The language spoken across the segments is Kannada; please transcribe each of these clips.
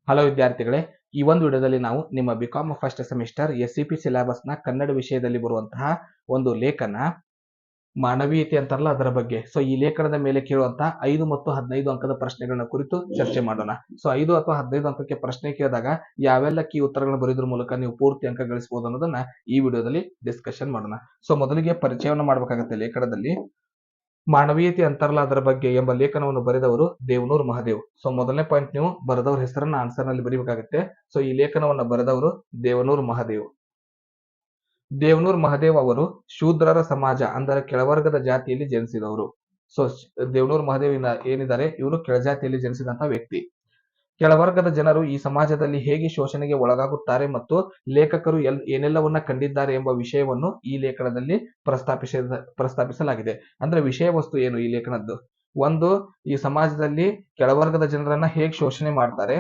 ಹಲೋ ವಿದ್ಯಾರ್ಥಿಗಳೇ, ಈ ಒಂದು ವಿಡಿಯೋದಲ್ಲಿ ನಾವು ನಿಮ್ಮ ಬಿಕಾಮ್ ಫಸ್ಟ್ ಸೆಮಿಸ್ಟರ್ SCP ಸಿಲೆಬಸ್ನ ಕನ್ನಡ ವಿಷಯದಲ್ಲಿ ಬರುವಂತಹ ಒಂದು ಲೇಖನ ಮಾನವೀಯತೆ ಅಂತಾರಲ್ಲ ಅದರ ಬಗ್ಗೆ. ಈ ಲೇಖನದ ಮೇಲೆ ಕೇಳುವಂತಹ 5 ಮತ್ತು 15 ಅಂಕದ ಪ್ರಶ್ನೆಗಳನ್ನ ಕುರಿತು ಚರ್ಚೆ ಮಾಡೋಣ. 5 ಅಥವಾ 15 ಅಂಕಕ್ಕೆ ಪ್ರಶ್ನೆ ಕೇಳಿದಾಗ ಯಾವೆಲ್ಲ ಕೀ ಉತ್ತರಗಳನ್ನು ಬರೆಯೋದ್ರ ಮೂಲಕ ನೀವು ಪೂರ್ತಿ ಅಂಕ ಗಳಿಸಬಹುದು ಅನ್ನೋದನ್ನ ಈ ವಿಡಿಯೋದಲ್ಲಿ ಡಿಸ್ಕಷನ್ ಮಾಡೋಣ. ಮೊದಲಿಗೆ ಪರಿಚಯವನ್ನು ಮಾಡಬೇಕಾಗುತ್ತೆ. ಲೇಖನದಲ್ಲಿ ಮಾನವೀಯತೆ ಅಂತಾರಲ್ಲ ಅದರ ಬಗ್ಗೆ ಎಂಬ ಲೇಖನವನ್ನು ಬರೆದವರು ದೇವನೂರ್ ಮಹದೇವ್. ಮೊದಲನೇ ಪಾಯಿಂಟ್, ನೀವು ಬರೆದವರ ಹೆಸರನ್ನ ಆನ್ಸರ್ ನಲ್ಲಿ ಬರೀಬೇಕಾಗುತ್ತೆ. ಈ ಲೇಖನವನ್ನ ಬರೆದವರು ದೇವನೂರ್ ಮಹದೇವ್. ದೇವನೂರ್ ಮಹದೇವ್ ಅವರು ಶೂದ್ರರ ಸಮಾಜ ಅಂದರೆ ಕೆಳವರ್ಗದ ಜಾತಿಯಲ್ಲಿ ಜನಿಸಿದವರು. ದೇವನೂರ್ ಮಹದೇವ್ ಏನಿದ್ದಾರೆ, ಇವರು ಕೆಳಜಾತಿಯಲ್ಲಿ ಜನಿಸಿದಂತಹ ವ್ಯಕ್ತಿ. ಕೆಳವರ್ಗದ ಜನರು ಈ ಸಮಾಜದಲ್ಲಿ ಹೇಗೆ ಶೋಷಣೆಗೆ ಒಳಗಾಗುತ್ತಾರೆ ಮತ್ತು ಲೇಖಕರು ಏನೆಲ್ಲವನ್ನ ಕಂಡಿದ್ದಾರೆ ಎಂಬ ವಿಷಯವನ್ನು ಈ ಲೇಖನದಲ್ಲಿ ಪ್ರಸ್ತಾಪಿಸಲಾಗಿದೆ. ಅಂದ್ರೆ ವಿಷಯ ವಸ್ತು ಏನು ಈ ಲೇಖನದ್ದು? ಒಂದು, ಈ ಸಮಾಜದಲ್ಲಿ ಕೆಳವರ್ಗದ ಜನರನ್ನ ಹೇಗೆ ಶೋಷಣೆ ಮಾಡ್ತಾರೆ,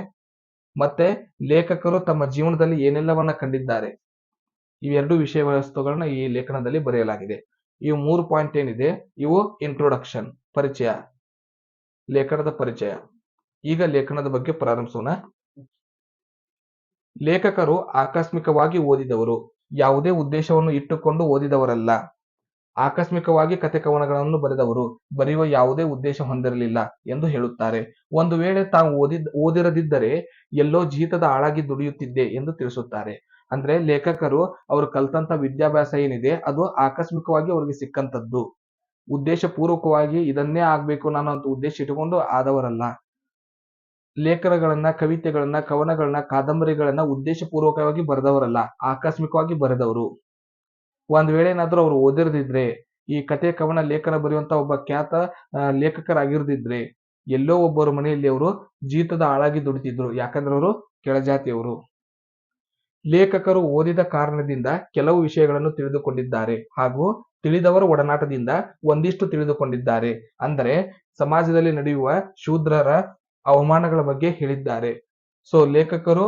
ಮತ್ತೆ ಲೇಖಕರು ತಮ್ಮ ಜೀವನದಲ್ಲಿ ಏನೆಲ್ಲವನ್ನ ಕಂಡಿದ್ದಾರೆ, ಇವೆರಡು ವಿಷಯ ವಸ್ತುಗಳನ್ನ ಈ ಲೇಖನದಲ್ಲಿ ಬರೆಯಲಾಗಿದೆ. ಇವು 3 ಪಾಯಿಂಟ್ ಏನಿದೆ, ಇವು ಇಂಟ್ರೊಡಕ್ಷನ್, ಪರಿಚಯ, ಲೇಖನದ ಪರಿಚಯ. ಈಗ ಲೇಖನದ ಬಗ್ಗೆ ಪ್ರಾರಂಭಿಸೋಣ. ಲೇಖಕರು ಆಕಸ್ಮಿಕವಾಗಿ ಓದಿದವರು, ಯಾವುದೇ ಉದ್ದೇಶವನ್ನು ಇಟ್ಟುಕೊಂಡು ಓದಿದವರಲ್ಲ. ಆಕಸ್ಮಿಕವಾಗಿ ಕಥೆ ಕವನಗಳನ್ನು ಬರೆದವರು, ಬರೆಯುವ ಯಾವುದೇ ಉದ್ದೇಶ ಹೊಂದಿರಲಿಲ್ಲ ಎಂದು ಹೇಳುತ್ತಾರೆ. ಒಂದು ವೇಳೆ ತಾವು ಓದಿರದಿದ್ದರೆ ಎಲ್ಲೋ ಜೀತದ ಆಳಾಗಿ ದುಡಿಯುತ್ತಿದ್ದೆ ಎಂದು ತಿಳಿಸುತ್ತಾರೆ. ಅಂದ್ರೆ ಲೇಖಕರು ಅವರು ಕಲ್ತಂತ ವಿದ್ಯಾಭ್ಯಾಸ ಏನಿದೆ ಅದು ಆಕಸ್ಮಿಕವಾಗಿ ಅವರಿಗೆ ಸಿಕ್ಕಂತದ್ದು. ಉದ್ದೇಶ ಪೂರ್ವಕವಾಗಿ ಇದನ್ನೇ ಆಗ್ಬೇಕು ನಾನು ಅಂತ ಉದ್ದೇಶ ಇಟ್ಟುಕೊಂಡು ಆದವರಲ್ಲ. ಲೇಖನಗಳನ್ನ, ಕವಿತೆಗಳನ್ನ, ಕವನಗಳನ್ನ, ಕಾದಂಬರಿಗಳನ್ನ ಉದ್ದೇಶ ಪೂರ್ವಕವಾಗಿ ಬರೆದವರಲ್ಲ, ಆಕಸ್ಮಿಕವಾಗಿ ಬರೆದವರು. ಒಂದ್ ವೇಳೆ ಏನಾದ್ರೂ ಅವರು ಓದಿರದಿದ್ರೆ, ಈ ಕತೆ ಕವನ ಲೇಖನ ಬರೆಯುವಂತ ಒಬ್ಬ ಖ್ಯಾತ ಲೇಖಕರಾಗಿರ್ದಿದ್ರೆ ಎಲ್ಲೋ ಒಬ್ಬರು ಮನೆಯಲ್ಲಿ ಅವರು ಜೀತದ ಆಳಾಗಿ ದುಡಿತಿದ್ರು. ಯಾಕಂದ್ರೆ ಅವರು ಕೆಳಜಾತಿಯವರು. ಲೇಖಕರು ಓದಿದ ಕಾರಣದಿಂದ ಕೆಲವು ವಿಷಯಗಳನ್ನು ತಿಳಿದುಕೊಂಡಿದ್ದಾರೆ ಹಾಗೂ ತಿಳಿದವರ ಒಡನಾಟದಿಂದ ಒಂದಿಷ್ಟು ತಿಳಿದುಕೊಂಡಿದ್ದಾರೆ. ಅಂದರೆ ಸಮಾಜದಲ್ಲಿ ನಡೆಯುವ ಶೂದ್ರರ ಅವಮಾನಗಳ ಬಗ್ಗೆ ಹೇಳಿದ್ದಾರೆ. ಲೇಖಕರು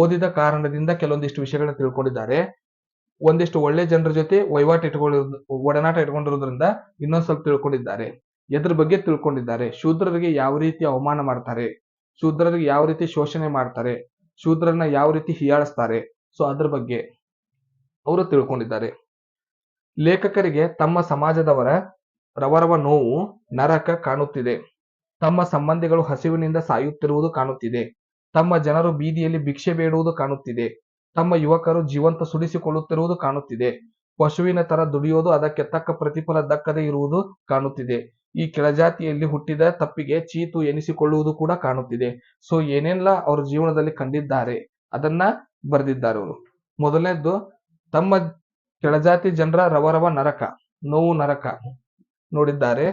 ಓದಿದ ಕಾರಣದಿಂದ ಕೆಲವೊಂದಿಷ್ಟು ವಿಷಯಗಳನ್ನ ತಿಳ್ಕೊಂಡಿದ್ದಾರೆ. ಒಂದಿಷ್ಟು ಒಳ್ಳೆ ಜನರ ಜೊತೆ ಒಡನಾಟ ಇಟ್ಕೊಂಡಿರೋದ್ರಿಂದ ಇನ್ನೊಂದ್ ಸ್ವಲ್ಪ ತಿಳ್ಕೊಂಡಿದ್ದಾರೆ. ಎದ್ರ ಬಗ್ಗೆ ತಿಳ್ಕೊಂಡಿದ್ದಾರೆ? ಶೂದ್ರರಿಗೆ ಯಾವ ರೀತಿ ಅವಮಾನ ಮಾಡ್ತಾರೆ, ಶೂದ್ರರಿಗೆ ಯಾವ ರೀತಿ ಶೋಷಣೆ ಮಾಡ್ತಾರೆ, ಶೂದ್ರರನ್ನ ಯಾವ ರೀತಿ ಹೀಯಾಳಿಸ್ತಾರೆ, ಅದ್ರ ಬಗ್ಗೆ ಅವರು ತಿಳ್ಕೊಂಡಿದ್ದಾರೆ. ಲೇಖಕರಿಗೆ ತಮ್ಮ ಸಮಾಜದವರ ರವರವ ನೋವು, ನರಕ ಕಾಣುತ್ತಿದೆ. ತಮ್ಮ ಸಂಬಂಧಿಗಳು ಹಸಿವಿನಿಂದ ಸಾಯುತ್ತಿರುವುದು ಕಾಣುತ್ತಿದೆ. ತಮ್ಮ ಜನರು ಬೀದಿಯಲ್ಲಿ ಭಿಕ್ಷೆ ಬೇಡುವುದು ಕಾಣುತ್ತಿದೆ. ತಮ್ಮ ಯುವಕರು ಜೀವಂತ ಸುಡಿಸಿಕೊಳ್ಳುತ್ತಿರುವುದು ಕಾಣುತ್ತಿದೆ. ಪಶುವಿನ ತರ ದುಡಿಯೋದು, ಅದಕ್ಕೆ ತಕ್ಕ ಪ್ರತಿಫಲ ದಕ್ಕದೇ ಇರುವುದು ಕಾಣುತ್ತಿದೆ. ಈ ಕೆಳಜಾತಿಯಲ್ಲಿ ಹುಟ್ಟಿದ ತಪ್ಪಿಗೆ ಚೀತು ಎನಿಸಿಕೊಳ್ಳುವುದು ಕೂಡ ಕಾಣುತ್ತಿದೆ. ಏನೆಲ್ಲ ಅವ್ರ ಜೀವನದಲ್ಲಿ ಕಂಡಿದ್ದಾರೆ ಅದನ್ನ ಬರೆದಿದ್ದಾರೆ ಅವರು. ಮೊದಲನೇದ್ದು, ತಮ್ಮ ಕೆಳಜಾತಿ ಜನರ ರವರವ ನರಕ, ನೋವು ನರಕ ನೋಡಿದ್ದಾರೆ.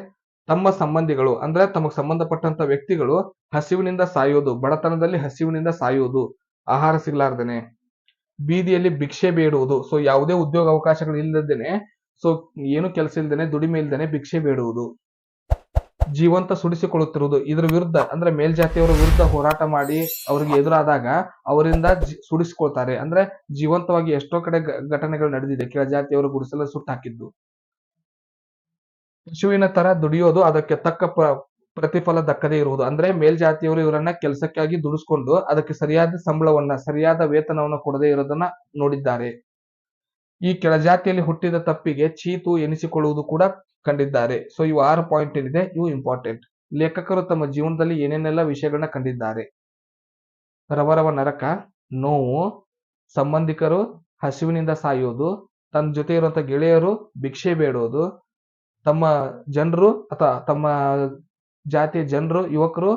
ತಮ್ಮ ಸಂಬಂಧಿಗಳು ಅಂದ್ರೆ ತಮಗೆ ಸಂಬಂಧಪಟ್ಟಂತ ವ್ಯಕ್ತಿಗಳು ಹಸಿವಿನಿಂದ ಸಾಯೋದು, ಬಡತನದಲ್ಲಿ ಹಸಿವಿನಿಂದ ಸಾಯುವುದು, ಆಹಾರ ಸಿಗ್ಲಾರ್ದೇನೆ. ಬೀದಿಯಲ್ಲಿ ಭಿಕ್ಷೆ ಬೇಡುವುದು, ಯಾವುದೇ ಉದ್ಯೋಗ ಅವಕಾಶಗಳು ಇಲ್ಲದೇನೆ, ಏನು ಕೆಲಸ ಇಲ್ದೇನೆ, ದುಡಿಮೆ ಇಲ್ದೇನೆ ಭಿಕ್ಷೆ ಬೇಡುವುದು. ಜೀವಂತ ಸುಡಿಸಿಕೊಳ್ಳುತ್ತಿರುವುದು, ಇದ್ರ ವಿರುದ್ಧ ಅಂದ್ರೆ ಮೇಲ್ಜಾತಿಯವರ ವಿರುದ್ಧ ಹೋರಾಟ ಮಾಡಿ ಅವರಿಗೆ ಎದುರಾದಾಗ ಅವರಿಂದ ಸುಡಿಸಿಕೊಳ್ತಾರೆ. ಅಂದ್ರೆ ಜೀವಂತವಾಗಿ ಎಷ್ಟೋ ಕಡೆ ಘಟನೆಗಳು ನಡೆದಿದೆ. ಕೆಳಜಾತಿಯವರು ಗುಡಿಸಲು ಸುಟ್ಟು ಹಾಕಿದ್ದು. ಪಶುವಿನ ತರ ದುಡಿಯೋದು, ಅದಕ್ಕೆ ತಕ್ಕ ಪ್ರತಿಫಲ ದಕ್ಕದೇ ಇರುವುದು. ಅಂದ್ರೆ ಮೇಲ್ಜಾತಿಯವರು ಇವರನ್ನ ಕೆಲಸಕ್ಕಾಗಿ ದುಡಿಸ್ಕೊಂಡು ಅದಕ್ಕೆ ಸರಿಯಾದ ಸಂಬಳವನ್ನ, ಸರಿಯಾದ ವೇತನವನ್ನ ಕೊಡದೇ ಇರೋದನ್ನ ನೋಡಿದ್ದಾರೆ. ಈ ಕೆಳಜಾತಿಯಲ್ಲಿ ಹುಟ್ಟಿದ ತಪ್ಪಿಗೆ ಚೀತು ಎನಿಸಿಕೊಳ್ಳುವುದು ಕೂಡ ಕಂಡಿದ್ದಾರೆ. ಇವು 6 ಪಾಯಿಂಟ್ ಏನಿದೆ, ಇವು ಇಂಪಾರ್ಟೆಂಟ್. ಲೇಖಕರು ತಮ್ಮ ಜೀವನದಲ್ಲಿ ಏನೇನೆಲ್ಲ ವಿಷಯಗಳನ್ನ ಕಂಡಿದ್ದಾರೆ. ರವರವ ನರಕ, ನೋವು, ಸಂಬಂಧಿಕರು ಹಸಿವಿನಿಂದ ಸಾಯೋದು, ತನ್ನ ಜೊತೆ ಇರುವಂತ ಗೆಳೆಯರು ಭಿಕ್ಷೆ ಬೇಡೋದು, ತಮ್ಮ ಜನರು ಅಥವಾ ತಮ್ಮ ಜಾತಿಯ ಜನರು, ಯುವಕರು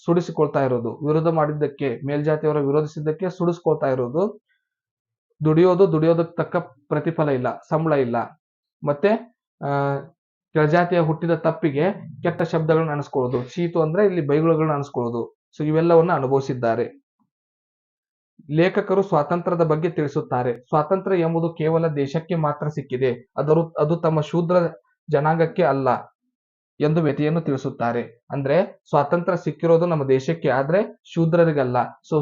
ಸುಡಿಸಿಕೊಳ್ತಾ ಇರೋದು, ವಿರೋಧ ಮಾಡಿದ್ದಕ್ಕೆ, ಮೇಲ್ಜಾತಿಯವರ ವಿರೋಧಿಸಿದ್ದಕ್ಕೆ ಸುಡಿಸ್ಕೊಳ್ತಾ ಇರೋದು, ದುಡಿಯೋದಕ್ಕೆ ತಕ್ಕ ಪ್ರತಿಫಲ ಇಲ್ಲ, ಸಂಬಳ ಇಲ್ಲ, ಮತ್ತೆ ಕೆಳಜಾತಿಯ ಹುಟ್ಟಿದ ತಪ್ಪಿಗೆ ಕೆಟ್ಟ ಶಬ್ದಗಳನ್ನ ಅನಿಸ್ಕೊಳ್ಳೋದು, ಚೀತು ಅಂದ್ರೆ ಇಲ್ಲಿ ಬೈಗುಳಗಳನ್ನ ಅನಿಸ್ಕೊಳ್ಳೋದು. ಇವೆಲ್ಲವನ್ನ ಅನುಭವಿಸಿದ್ದಾರೆ. ಲೇಖಕರು ಸ್ವಾತಂತ್ರ್ಯದ ಬಗ್ಗೆ ತಿಳಿಸುತ್ತಾರೆ. ಸ್ವಾತಂತ್ರ್ಯ ಎಂಬುದು ಕೇವಲ ದೇಶಕ್ಕೆ ಮಾತ್ರ ಸಿಕ್ಕಿದೆ, ಅದು ತಮ್ಮ ಶೂದ್ರ ಜನಾಂಗಕ್ಕೆ ಅಲ್ಲ ಎಂದು ವ್ಯಥೆಯನ್ನು ತಿಳಿಸುತ್ತಾರೆ. ಅಂದ್ರೆ ಸ್ವಾತಂತ್ರ್ಯ ಸಿಕ್ಕಿರೋದು ನಮ್ಮ ದೇಶಕ್ಕೆ, ಆದ್ರೆ ಶೂದ್ರರಿಗಲ್ಲ.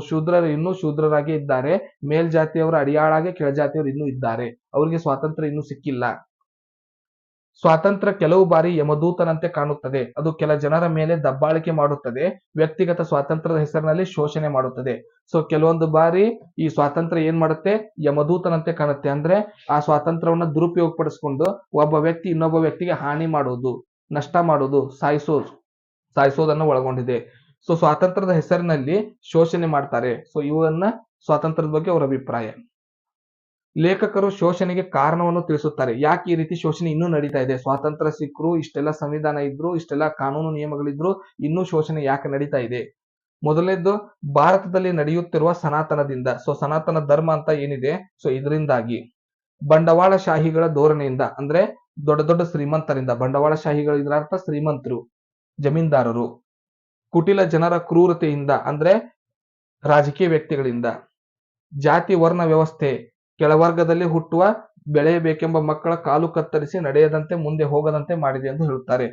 ಶೂದ್ರರು ಇನ್ನೂ ಶೂದ್ರರಾಗಿ ಇದ್ದಾರೆ. ಮೇಲ್ಜಾತಿಯವರ ಅಡಿಯಾಳಾಗಿ ಕೆಳಜಾತಿಯವರು ಇನ್ನೂ ಇದ್ದಾರೆ. ಅವರಿಗೆ ಸ್ವಾತಂತ್ರ್ಯ ಇನ್ನೂ ಸಿಕ್ಕಿಲ್ಲ. ಸ್ವಾತಂತ್ರ್ಯ ಕೆಲವು ಬಾರಿ ಯಮದೂತನಂತೆ ಕಾಣುತ್ತದೆ. ಅದು ಕೆಲ ಜನರ ಮೇಲೆ ದಬ್ಬಾಳಿಕೆ ಮಾಡುತ್ತದೆ, ವ್ಯಕ್ತಿಗತ ಸ್ವಾತಂತ್ರ್ಯದ ಹೆಸರಿನಲ್ಲಿ ಶೋಷಣೆ ಮಾಡುತ್ತದೆ. ಸೊ ಕೆಲವೊಂದು ಬಾರಿ ಈ ಸ್ವಾತಂತ್ರ್ಯ ಏನ್ ಮಾಡುತ್ತೆ, ಯಮದೂತನಂತೆ ಕಾಣುತ್ತೆ. ಅಂದ್ರೆ ಆ ಸ್ವಾತಂತ್ರ್ಯವನ್ನ ದುರುಪಯೋಗಪಡಿಸಿಕೊಂಡು ಒಬ್ಬ ವ್ಯಕ್ತಿ ಇನ್ನೊಬ್ಬ ವ್ಯಕ್ತಿಗೆ ಹಾನಿ ಮಾಡುವುದು, ನಷ್ಟ ಮಾಡುವುದು, ಸಾಯಿಸೋದನ್ನ ಒಳಗೊಂಡಿದೆ. ಸೊ ಸ್ವಾತಂತ್ರ್ಯದ ಹೆಸರಿನಲ್ಲಿ ಶೋಷಣೆ ಮಾಡ್ತಾರೆ. ಸೊ ಇವನ್ನ ಸ್ವಾತಂತ್ರ್ಯದ ಬಗ್ಗೆ ಅವರ ಅಭಿಪ್ರಾಯ. ಲೇಖಕರು ಶೋಷಣೆಗೆ ಕಾರಣವನ್ನು ತಿಳಿಸುತ್ತಾರೆ. ಯಾಕೆ ಈ ರೀತಿ ಶೋಷಣೆ ಇನ್ನೂ ನಡೀತಾ ಇದೆ, ಸ್ವಾತಂತ್ರ್ಯ ಸಿಕ್ಕರು, ಇಷ್ಟೆಲ್ಲ ಸಂವಿಧಾನ ಇದ್ರು, ಇಷ್ಟೆಲ್ಲ ಕಾನೂನು ನಿಯಮಗಳಿದ್ರು, ಇನ್ನೂ ಶೋಷಣೆ ಯಾಕೆ ನಡೀತಾ ಇದೆ? ಮೊದಲನೇದ್ದು, ಭಾರತದಲ್ಲಿ ನಡೆಯುತ್ತಿರುವ ಸನಾತನದಿಂದ. ಸೊ ಸನಾತನ ಧರ್ಮ ಅಂತ ಏನಿದೆ, ಸೊ ಇದರಿಂದಾಗಿ ಬಂಡವಾಳಶಾಹಿಗಳ ಧೋರಣೆಯಿಂದ, ಅಂದ್ರೆ ದೊಡ್ಡ ದೊಡ್ಡ ಶ್ರೀಮಂತರಿಂದ, ಬಂಡವಾಳಶಾಹಿಗಳು ಇದರ ಅರ್ಥ ಶ್ರೀಮಂತರು, ಜಮೀನ್ದಾರರು, ಕುಟಿಲ ಜನರ ಕ್ರೂರತೆಯಿಂದ, ಅಂದ್ರೆ ರಾಜಕೀಯ ವ್ಯಕ್ತಿಗಳಿಂದ, ಜಾತಿ ವರ್ಣ ವ್ಯವಸ್ಥೆ, ಕೆಳವರ್ಗದಲ್ಲಿ ಹುಟ್ಟುವ ಬೆಳೆಯಬೇಕೆಂಬ ಮಕ್ಕಳ ಕಾಲು ಕತ್ತರಿಸಿ ನಡೆಯದಂತೆ ಮುಂದೆ ಹೋಗದಂತೆ ಮಾಡಿದೆ ಎಂದು ಹೇಳುತ್ತಾರೆ.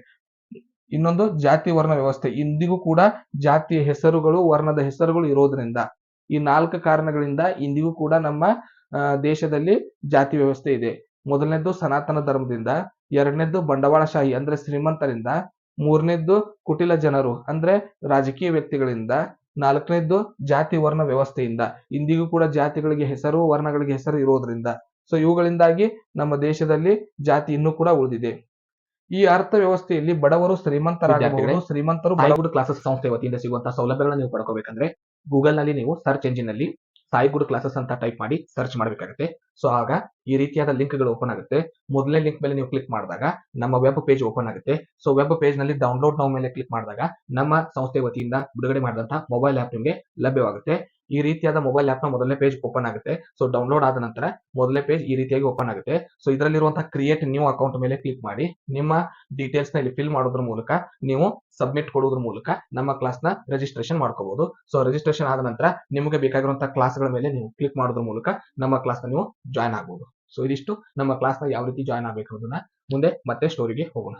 ಇನ್ನೊಂದು, ಜಾತಿ ವರ್ಣ ವ್ಯವಸ್ಥೆ. ಇಂದಿಗೂ ಕೂಡ ಜಾತಿಯ ಹೆಸರುಗಳು, ವರ್ಣದ ಹೆಸರುಗಳು ಇರೋದ್ರಿಂದ, ಈ 4 ಕಾರಣಗಳಿಂದ ಇಂದಿಗೂ ಕೂಡ ನಮ್ಮ ದೇಶದಲ್ಲಿ ಜಾತಿ ವ್ಯವಸ್ಥೆ ಇದೆ. ಮೊದಲನೇದ್ದು ಸನಾತನ ಧರ್ಮದಿಂದ, ಎರಡನೇದ್ದು ಬಂಡವಾಳಶಾಹಿ ಅಂದ್ರೆ ಶ್ರೀಮಂತರಿಂದ, ಮೂರನೇದ್ದು ಕುಟಿಲ ಜನರು ಅಂದ್ರೆ ರಾಜಕೀಯ ವ್ಯಕ್ತಿಗಳಿಂದ, ನಾಲ್ಕನೇದ್ದು ಜಾತಿ ವರ್ಣ ವ್ಯವಸ್ಥೆಯಿಂದ. ಇಂದಿಗೂ ಕೂಡ ಜಾತಿಗಳಿಗೆ ಹೆಸರು, ವರ್ಣಗಳಿಗೆ ಹೆಸರು ಇರೋದ್ರಿಂದ. ಸೊ ಇವುಗಳಿಂದಾಗಿ ನಮ್ಮ ದೇಶದಲ್ಲಿ ಜಾತಿ ಇನ್ನೂ ಕೂಡ ಉಳಿದಿದೆ. ಈ ಅರ್ಥ ವ್ಯವಸ್ಥೆಯಲ್ಲಿ ಬಡವರು ಶ್ರೀಮಂತರಾಗಬಹುದು, ಶ್ರೀಮಂತರು ಸಾಯಿಗುಡ್ ಕ್ಲಾಸಸ್ ಸಂಸ್ಥೆ ವತಿಯಿಂದ ಸಿಗುವಂತಹ ಸೌಲಭ್ಯಗಳನ್ನು ನೀವು ಪಡ್ಕೋಬೇಕಂದ್ರೆ ಗೂಗಲ್ ನಲ್ಲಿ ನೀವು ಸರ್ಚ್ ಎಂಜಿನ್ ನಲ್ಲಿ ಸಾಯಿಗುಡ್ ಕ್ಲಾಸಸ್ ಅಂತ ಟೈಪ್ ಮಾಡಿ ಸರ್ಚ್ ಮಾಡಬೇಕಾಗುತ್ತೆ. ಸೊ ಆಗ ಈ ರೀತಿಯಾದ ಲಿಂಕ್ ಗಳು ಓಪನ್ ಆಗುತ್ತೆ. ಮೊದಲನೇ ಲಿಂಕ್ ಮೇಲೆ ನೀವು ಕ್ಲಿಕ್ ಮಾಡಿದಾಗ ನಮ್ಮ ವೆಬ್ ಪೇಜ್ ಓಪನ್ ಆಗುತ್ತೆ. ಸೊ ವೆಬ್ ಪೇಜ್ ನಲ್ಲಿ ಡೌನ್ಲೋಡ್ ನೌ ಮೇಲೆ ಕ್ಲಿಕ್ ಮಾಡಿದಾಗ ನಮ್ಮ ಸಂಸ್ಥೆ ವತಿಯಿಂದ ಬಿಡುಗಡೆ ಮಾಡಿದಂತಹ ಮೊಬೈಲ್ ಆಪ್ ನಿಮಗೆ ಲಭ್ಯವಾಗುತ್ತೆ. ಈ ರೀತಿಯಾದ ಮೊಬೈಲ್ ಆಪ್ ನ ಮೊದಲನೇ ಪೇಜ್ ಓಪನ್ ಆಗುತ್ತೆ. ಸೊ ಡೌನ್ಲೋಡ್ ಆದ ನಂತರ ಮೊದಲನೇ ಪೇಜ್ ಈ ರೀತಿಯಾಗಿ ಓಪನ್ ಆಗುತ್ತೆ. ಸೊ ಇದರಲ್ಲಿರುವಂತಹ ಕ್ರಿಯೇಟ್ ನ್ಯೂ ಅಕೌಂಟ್ ಮೇಲೆ ಕ್ಲಿಕ್ ಮಾಡಿ ನಿಮ್ಮ ಡೀಟೇಲ್ಸ್ ನ ಇಲ್ಲಿ ಫಿಲ್ ಮಾಡೋದ್ರ ಮೂಲಕ ನೀವು ಸಬ್ಮಿಟ್ ಕೊಡೋದ್ರ ಮೂಲಕ ನಮ್ಮ ಕ್ಲಾಸ್ ನ ರಿಜಿಸ್ಟ್ರೇಷನ್ ಮಾಡ್ಕೋಬಹುದು. ಸೊ ರಿಜಿಸ್ಟ್ರೇಷನ್ ಆದ ನಂತರ ನಿಮಗೆ ಬೇಕಾಗಿರುವಂತಹ ಕ್ಲಾಸ್ ಗಳ ಮೇಲೆ ನೀವು ಕ್ಲಿಕ್ ಮಾಡೋದ್ರ ಮೂಲಕ ನಮ್ಮ ಕ್ಲಾಸ್ ನ ನೀವು ಜಾಯ್ನ್ ಆಗಬಹುದು. ಸೊ ಇದಿಷ್ಟು ನಮ್ಮ ಕ್ಲಾಸ್ ನ ಯಾವ ರೀತಿ ಜಾಯ್ನ್ ಆಗಬೇಕು ಅನ್ನೋದನ್ನ ಮುಂದೆ ಮತ್ತೆ ಸ್ಟೋರಿಗೆ ಹೋಗೋಣ.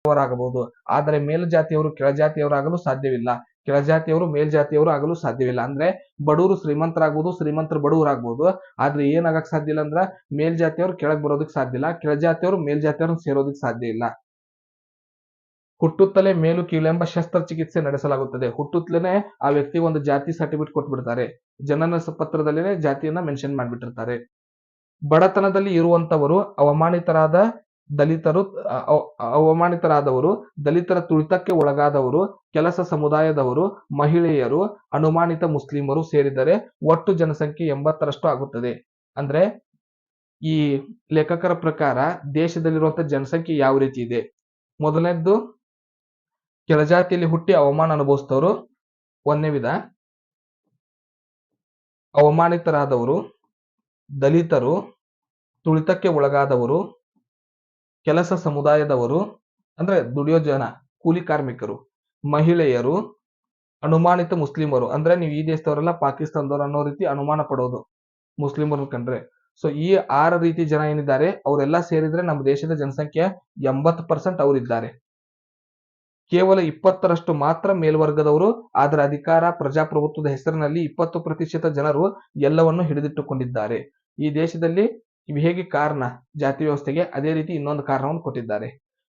ಆಗಬಹುದು, ಆದರೆ ಮೇಲ್ಜಾತಿಯವರು ಕೆಳಜಾತಿಯವರಾಗಲು ಸಾಧ್ಯವಿಲ್ಲ, ಕೆಳಜಾತಿಯವರು ಮೇಲ್ಜಾತಿಯವರು ಆಗಲು ಸಾಧ್ಯವಿಲ್ಲ. ಅಂದ್ರೆ ಬಡವರು ಶ್ರೀಮಂತರಾಗಬಹುದು, ಶ್ರೀಮಂತರು ಬಡವರಾಗಬಹುದು, ಆದ್ರೆ ಏನಾಗಕ್ ಸಾಧ್ಯ ಇಲ್ಲ ಅಂದ್ರ ಮೇಲ್ಜಾತಿಯವರು ಕೆಳಗ್ ಬರೋದಕ್ಕೆ ಸಾಧ್ಯ ಇಲ್ಲ, ಕೆಳಜಾತಿಯವರು ಮೇಲ್ಜಾತಿಯವ್ರನ್ನ ಸೇರೋದಕ್ಕೆ ಸಾಧ್ಯ ಇಲ್ಲ. ಹುಟ್ಟುತ್ತಲೇ ಮೇಲು ಕೀಳೆಂಬ ಶಸ್ತ್ರಚಿಕಿತ್ಸೆ ನಡೆಸಲಾಗುತ್ತದೆ. ಹುಟ್ಟುತ್ತಲೇ ಆ ವ್ಯಕ್ತಿಗೆ ಒಂದು ಜಾತಿ ಸರ್ಟಿಫಿಕೇಟ್ ಕೊಟ್ಬಿಡ್ತಾರೆ, ಜನನ ಪತ್ರದಲ್ಲೇ ಜಾತಿಯನ್ನ ಮೆನ್ಷನ್ ಮಾಡ್ಬಿಟ್ಟಿರ್ತಾರೆ. ಬಡತನದಲ್ಲಿ ಇರುವಂತವರು ಅವಮಾನಿತರಾದವರು, ದಲಿತರ ತುಳಿತಕ್ಕೆ ಒಳಗಾದವರು, ಕೆಲಸ ಸಮುದಾಯದವರು, ಮಹಿಳೆಯರು, ಅನುಮಾನಿತ ಮುಸ್ಲಿಮರು ಸೇರಿದರೆ ಒಟ್ಟು ಜನಸಂಖ್ಯೆ 80ರಷ್ಟು ಆಗುತ್ತದೆ. ಅಂದ್ರೆ ಈ ಲೇಖಕರ ಪ್ರಕಾರ ದೇಶದಲ್ಲಿರುವಂತಹ ಜನಸಂಖ್ಯೆ ಯಾವ ರೀತಿ ಇದೆ? ಮೊದಲನೇದ್ದು, ಕೆಳಜಾತಿಯಲ್ಲಿ ಹುಟ್ಟಿ ಅವಮಾನ ಅನುಭವಿಸಿದವರು ಒಂದನೇ ವಿಧ, ಅವಮಾನಿತರಾದವರು, ದಲಿತರು, ತುಳಿತಕ್ಕೆ ಒಳಗಾದವರು, ಕೆಲಸ ಸಮುದಾಯದವರು ಅಂದ್ರೆ ದುಡಿಯೋ ಜನ, ಕೂಲಿ ಕಾರ್ಮಿಕರು, ಮಹಿಳೆಯರು, ಅನುಮಾನಿತ ಮುಸ್ಲಿಮರು ಅಂದ್ರೆ ನೀವು ಈ ದೇಶದವರೆಲ್ಲ ಪಾಕಿಸ್ತಾನದವರು ಅನ್ನೋ ರೀತಿ ಅನುಮಾನ ಪಡೋದು ಮುಸ್ಲಿಮರು ಕಂಡ್ರೆ. ಸೊ ಈ 6 ರೀತಿ ಜನ ಏನಿದ್ದಾರೆ ಅವರೆಲ್ಲ ಸೇರಿದ್ರೆ ನಮ್ಮ ದೇಶದ ಜನಸಂಖ್ಯೆ 80% ಅವರಿದ್ದಾರೆ. ಕೇವಲ 20ರಷ್ಟು ಮಾತ್ರ ಮೇಲ್ವರ್ಗದವರು. ಅದರ ಅಧಿಕಾರ, ಪ್ರಜಾಪ್ರಭುತ್ವದ ಹೆಸರಿನಲ್ಲಿ 20% ಜನರು ಎಲ್ಲವನ್ನು ಹಿಡಿದಿಟ್ಟುಕೊಂಡಿದ್ದಾರೆ. ಈ ದೇಶದಲ್ಲಿ ಇವು ಹೇಗೆ ಕಾರಣ ಜಾತಿ ವ್ಯವಸ್ಥೆಗೆ, ಅದೇ ರೀತಿ ಇನ್ನೊಂದು ಕಾರಣವನ್ನು ಕೊಟ್ಟಿದ್ದಾರೆ.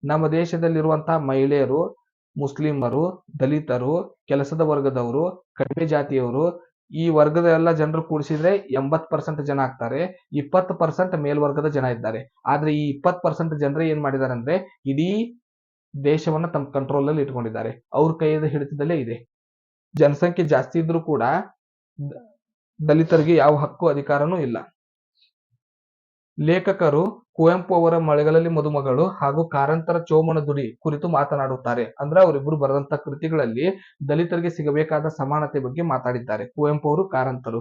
ನಮ್ಮ ದೇಶದಲ್ಲಿರುವಂತಹ ಮಹಿಳೆಯರು, ಮುಸ್ಲಿಮರು, ದಲಿತರು, ಕೆಲಸದ ವರ್ಗದವರು, ಕಡಿಮೆ ಜಾತಿಯವರು, ಈ ವರ್ಗದ ಎಲ್ಲ ಜನರು ಕೂಡಿಸಿದ್ರೆ 80% ಜನ ಆಗ್ತಾರೆ. 20% ಮೇಲ್ವರ್ಗದ ಜನ ಇದ್ದಾರೆ. ಆದ್ರೆ ಈ 20% ಜನರೇ ಏನ್ ಮಾಡಿದ್ದಾರೆ ಅಂದ್ರೆ ಇಡೀ ದೇಶವನ್ನ ತಮ್ಮ ಕಂಟ್ರೋಲ್ ಅಲ್ಲಿ ಇಟ್ಕೊಂಡಿದ್ದಾರೆ, ಅವ್ರ ಕೈಯಿಂದ ಹಿಡಿತದಲ್ಲೇ ಇದೆ. ಜನಸಂಖ್ಯೆ ಜಾಸ್ತಿ ಇದ್ರೂ ಕೂಡ ದಲಿತರಿಗೆ ಯಾವ ಹಕ್ಕು ಅಧಿಕಾರನೂ ಇಲ್ಲ. ಲೇಖಕರು ಕುವೆಂಪು ಅವರ ಮಳೆಗಳಲ್ಲಿ ಮದುಮಗಳು ಹಾಗೂ ಕಾರಂತರ ಚೋಮನದುಡಿ ಕುರಿತು ಮಾತನಾಡುತ್ತಾರೆ. ಅಂದ್ರೆ ಅವರಿಬ್ಬರು ಬರೆದಂತ ಕೃತಿಗಳಲ್ಲಿ ದಲಿತರಿಗೆ ಸಿಗಬೇಕಾದ ಸಮಾನತೆ ಬಗ್ಗೆ ಮಾತಾಡಿದ್ದಾರೆ ಕುವೆಂಪು ಅವರು, ಕಾರಂತರು.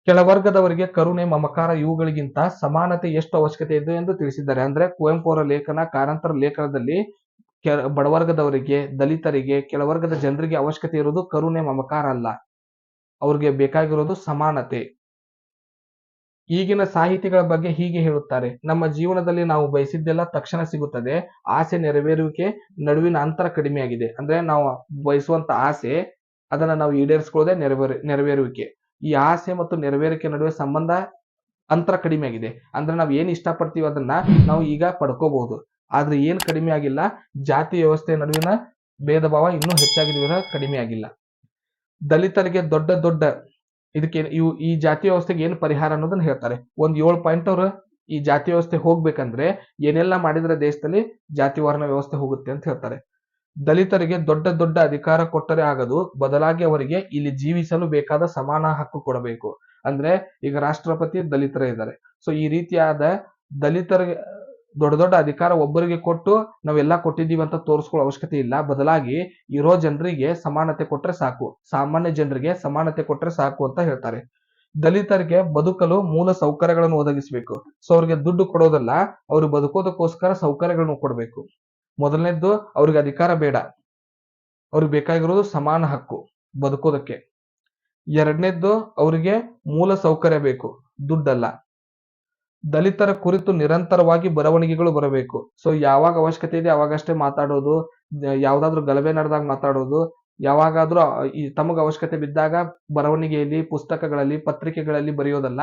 ಕೆಳವರ್ಗದವರಿಗೆ ಕರುಣೆ, ಮಮಕಾರ ಇವುಗಳಿಗಿಂತ ಸಮಾನತೆ ಎಷ್ಟು ಅವಶ್ಯಕತೆ ಇದೆ ಎಂದು ತಿಳಿಸಿದ್ದಾರೆ. ಅಂದ್ರೆ ಕುವೆಂಪು ಅವರ ಲೇಖನ, ಕಾರಂತರ ಲೇಖನದಲ್ಲಿ ಬಡವರ್ಗದವರಿಗೆ, ದಲಿತರಿಗೆ, ಕೆಳವರ್ಗದ ಜನರಿಗೆ ಅವಶ್ಯಕತೆ ಇರೋದು ಕರುಣೆ, ಮಮಕಾರ ಅಲ್ಲ, ಅವ್ರಿಗೆ ಬೇಕಾಗಿರೋದು ಸಮಾನತೆ. ಈಗಿನ ಸಾಹಿತಿಗಳ ಬಗ್ಗೆ ಹೀಗೆ ಹೇಳುತ್ತಾರೆ: ನಮ್ಮ ಜೀವನದಲ್ಲಿ ನಾವು ಬಯಸಿದ್ದೆಲ್ಲ ತಕ್ಷಣ ಸಿಗುತ್ತದೆ, ಆಸೆ ನೆರವೇರುವಿಕೆ ನಡುವಿನ ಅಂತರ ಕಡಿಮೆಯಾಗಿದೆ. ಅಂದ್ರೆ ನಾವು ಬಯಸುವಂತ ಆಸೆ, ಅದನ್ನ ನಾವು ಈಡೇರಿಸಿಕೊಳ್ಳದೆ ನೆರವೇರುವಿಕೆ. ಈ ಆಸೆ ಮತ್ತು ನೆರವೇರಿಕೆ ನಡುವೆ ಸಂಬಂಧ ಅಂತರ ಕಡಿಮೆ ಆಗಿದೆ. ಅಂದ್ರೆ ನಾವು ಏನ್ ಇಷ್ಟಪಡ್ತೀವಿ ಅದನ್ನ ನಾವು ಈಗ ಪಡ್ಕೋಬಹುದು. ಆದ್ರೆ ಏನ್ ಕಡಿಮೆ ಆಗಿಲ್ಲ, ಜಾತಿ ವ್ಯವಸ್ಥೆ ನಡುವಿನ ಭೇದ ಭಾವ ಇನ್ನೂ ಹೆಚ್ಚಾಗಿದೆ ವಿನಃ ಕಡಿಮೆ ಆಗಿಲ್ಲ. ದಲಿತರಿಗೆ ದೊಡ್ಡ ದೊಡ್ಡ ಇದಕ್ಕೆ ಈ ಜಾತಿ ವ್ಯವಸ್ಥೆಗೆ ಏನು ಪರಿಹಾರ ಅನ್ನೋದನ್ನ ಹೇಳ್ತಾರೆ. ಒಂದ್ 7 ಪಾಯಿಂಟ್ ಅವ್ರು ಈ ಜಾತಿ ವ್ಯವಸ್ಥೆ ಹೋಗ್ಬೇಕಂದ್ರೆ ಏನೆಲ್ಲ ಮಾಡಿದ್ರೆ ದೇಶದಲ್ಲಿ ಜಾತಿ ವರ್ಣ ವ್ಯವಸ್ಥೆ ಹೋಗುತ್ತೆ ಅಂತ ಹೇಳ್ತಾರೆ. ದಲಿತರಿಗೆ ದೊಡ್ಡ ದೊಡ್ಡ ಅಧಿಕಾರ ಕೊಟ್ಟರೆ ಆಗದು, ಬದಲಾಗಿ ಅವರಿಗೆ ಇಲ್ಲಿ ಜೀವಿಸಲು ಬೇಕಾದ ಸಮಾನ ಹಕ್ಕು ಕೊಡಬೇಕು. ಅಂದ್ರೆ ಈಗ ರಾಷ್ಟ್ರಪತಿ ದಲಿತರೇ ಇದ್ದಾರೆ. ಸೊ ಈ ರೀತಿಯಾದ ದಲಿತರಿಗೆ ದೊಡ್ಡ ದೊಡ್ಡ ಅಧಿಕಾರ ಒಬ್ಬರಿಗೆ ಕೊಟ್ಟು ನಾವೆಲ್ಲಾ ಕೊಟ್ಟಿದ್ದೀವಿ ಅಂತ ತೋರಿಸ್ಕೊಳ್ಳೋ ಅವಶ್ಯಕತೆ ಇಲ್ಲ. ಬದಲಾಗಿ ಇರೋ ಜನರಿಗೆ ಸಮಾನತೆ ಕೊಟ್ರೆ ಸಾಕು, ಸಾಮಾನ್ಯ ಜನರಿಗೆ ಸಮಾನತೆ ಕೊಟ್ರೆ ಸಾಕು ಅಂತ ಹೇಳ್ತಾರೆ. ದಲಿತರಿಗೆ ಬದುಕಲು ಮೂಲ ಸೌಕರ್ಯಗಳನ್ನು ಒದಗಿಸಬೇಕು. ಸೊ ಅವ್ರಿಗೆ ದುಡ್ಡು ಕೊಡೋದಲ್ಲ, ಅವ್ರು ಬದುಕೋದಕ್ಕೋಸ್ಕರ ಸೌಕರ್ಯಗಳನ್ನು ಕೊಡಬೇಕು. ಮೊದಲನೇದ್ದು ಅವ್ರಿಗೆ ಅಧಿಕಾರ ಬೇಡ, ಅವ್ರಿಗೆ ಬೇಕಾಗಿರೋದು ಸಮಾನ ಹಕ್ಕು ಬದುಕೋದಕ್ಕೆ. ಎರಡನೇದ್ದು ಅವರಿಗೆ ಮೂಲ ಸೌಕರ್ಯ ಬೇಕು, ದುಡ್ಡಲ್ಲ. ದಲಿತರ ಕುರಿತು ನಿರಂತರವಾಗಿ ಬರವಣಿಗೆಗಳು ಬರಬೇಕು. ಸೊ ಯಾವಾಗ ಅವಶ್ಯಕತೆ ಇದೆ ಅವಾಗಷ್ಟೇ ಮಾತಾಡೋದು, ಯಾವ್ದಾದ್ರು ಗಲಭೆ ನಡೆದಾಗ ಮಾತಾಡೋದು, ಯಾವಾಗಾದ್ರೂ ತಮಗ ಅವಶ್ಯಕತೆ ಬಿದ್ದಾಗ ಬರವಣಿಗೆಯಲ್ಲಿ, ಪುಸ್ತಕಗಳಲ್ಲಿ, ಪತ್ರಿಕೆಗಳಲ್ಲಿ ಬರೆಯೋದಲ್ಲ,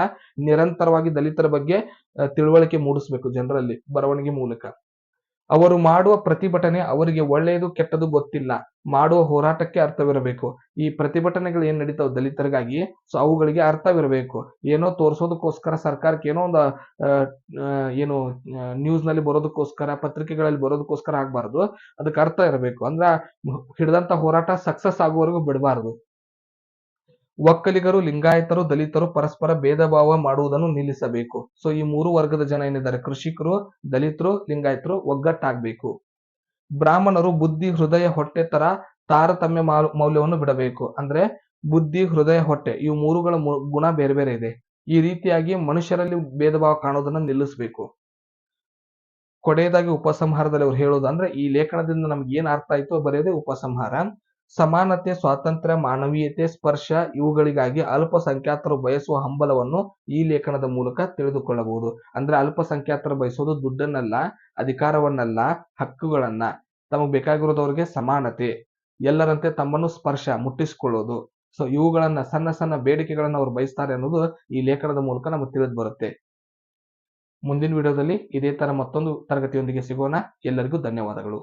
ನಿರಂತರವಾಗಿ ದಲಿತರ ಬಗ್ಗೆ ತಿಳುವಳಿಕೆ ಮೂಡಿಸ್ಬೇಕು ಜನರಲ್ಲಿ ಬರವಣಿಗೆ ಮೂಲಕ. ಅವರು ಮಾಡುವ ಪ್ರತಿಭಟನೆ ಅವರಿಗೆ ಒಳ್ಳೆಯದು ಕೆಟ್ಟದು ಗೊತ್ತಿಲ್ಲ, ಮಾಡುವ ಹೋರಾಟಕ್ಕೆ ಅರ್ಥವಿರಬೇಕು. ಈ ಪ್ರತಿಭಟನೆಗಳು ಏನ್ ನಡೀತಾವ ದಲಿತರಿಗಾಗಿ, ಸೊ ಅವುಗಳಿಗೆ ಅರ್ಥವಿರಬೇಕು. ಏನೋ ತೋರ್ಸೋದಕ್ಕೋಸ್ಕರ, ಸರ್ಕಾರಕ್ಕೆ ಏನೋ ಒಂದು ಏನು ನ್ಯೂಸ್ ನಲ್ಲಿ ಬರೋದಕ್ಕೋಸ್ಕರ, ಪತ್ರಿಕೆಗಳಲ್ಲಿ ಬರೋದಕ್ಕೋಸ್ಕರ ಆಗ್ಬಾರ್ದು. ಅದಕ್ಕೆ ಅರ್ಥ ಇರಬೇಕು. ಅಂದ್ರ ಹಿಡಿದಂತ ಹೋರಾಟ ಸಕ್ಸಸ್ ಆಗುವವರೆಗೂ ಬಿಡಬಾರದು. ಒಕ್ಕಲಿಗರು, ಲಿಂಗಾಯತರು, ದಲಿತರು ಪರಸ್ಪರ ಭೇದ ಭಾವ ಮಾಡುವುದನ್ನು ನಿಲ್ಲಿಸಬೇಕು. ಸೊ ಈ 3 ವರ್ಗದ ಜನ ಏನಿದ್ದಾರೆ, ಕೃಷಿಕರು, ದಲಿತರು, ಲಿಂಗಾಯತರು ಒಗ್ಗಟ್ಟಾಗಬೇಕು. ಬ್ರಾಹ್ಮಣರು ಬುದ್ಧಿ, ಹೃದಯ, ಹೊಟ್ಟೆ ತರ ತಾರತಮ್ಯ ಮೌಲ್ಯವನ್ನು ಬಿಡಬೇಕು. ಅಂದ್ರೆ ಬುದ್ಧಿ, ಹೃದಯ, ಹೊಟ್ಟೆ ಇವು 3ಗಳ ಗುಣ ಬೇರೆ ಬೇರೆ ಇದೆ. ಈ ರೀತಿಯಾಗಿ ಮನುಷ್ಯರಲ್ಲಿ ಭೇದ ಭಾವ ಕಾಣೋದನ್ನ ನಿಲ್ಲಿಸಬೇಕು. ಕೊನೆಯದಾಗಿ ಉಪಸಂಹಾರದಲ್ಲಿ ಅವ್ರು ಹೇಳೋದು ಅಂದ್ರೆ, ಈ ಲೇಖನದಿಂದ ನಮ್ಗೆ ಏನ್ ಅರ್ಥ ಆಯ್ತು ಬರೆಯೋದೇ ಉಪಸಂಹಾರ. ಸಮಾನತೆ, ಸ್ವಾತಂತ್ರ್ಯ, ಮಾನವೀಯತೆ, ಸ್ಪರ್ಶ ಇವುಗಳಿಗಾಗಿ ಅಲ್ಪಸಂಖ್ಯಾತರು ಬಯಸುವ ಹಂಬಲವನ್ನು ಈ ಲೇಖನದ ಮೂಲಕ ತಿಳಿದುಕೊಳ್ಳಬಹುದು. ಅಂದ್ರೆ ಅಲ್ಪಸಂಖ್ಯಾತರು ಬಯಸೋದು ದುಡ್ಡನ್ನಲ್ಲ, ಅಧಿಕಾರವನ್ನಲ್ಲ, ಹಕ್ಕುಗಳನ್ನ. ತಮಗ್ ಬೇಕಾಗಿರೋದವ್ರಿಗೆ ಸಮಾನತೆ, ಎಲ್ಲರಂತೆ ತಮ್ಮನ್ನು ಸ್ಪರ್ಶ ಮುಟ್ಟಿಸಿಕೊಳ್ಳೋದು. ಸೊ ಇವುಗಳನ್ನ ಸಣ್ಣ ಸಣ್ಣ ಬೇಡಿಕೆಗಳನ್ನ ಅವ್ರು ಬಯಸ್ತಾರೆ ಅನ್ನೋದು ಈ ಲೇಖನದ ಮೂಲಕ ನಮಗೆ ತಿಳಿದು ಬರುತ್ತೆ. ಮುಂದಿನ ವಿಡಿಯೋದಲ್ಲಿ ಇದೇ ತರ ಮತ್ತೊಂದು ತರಗತಿಯೊಂದಿಗೆ ಸಿಗೋಣ. ಎಲ್ಲರಿಗೂ ಧನ್ಯವಾದಗಳು.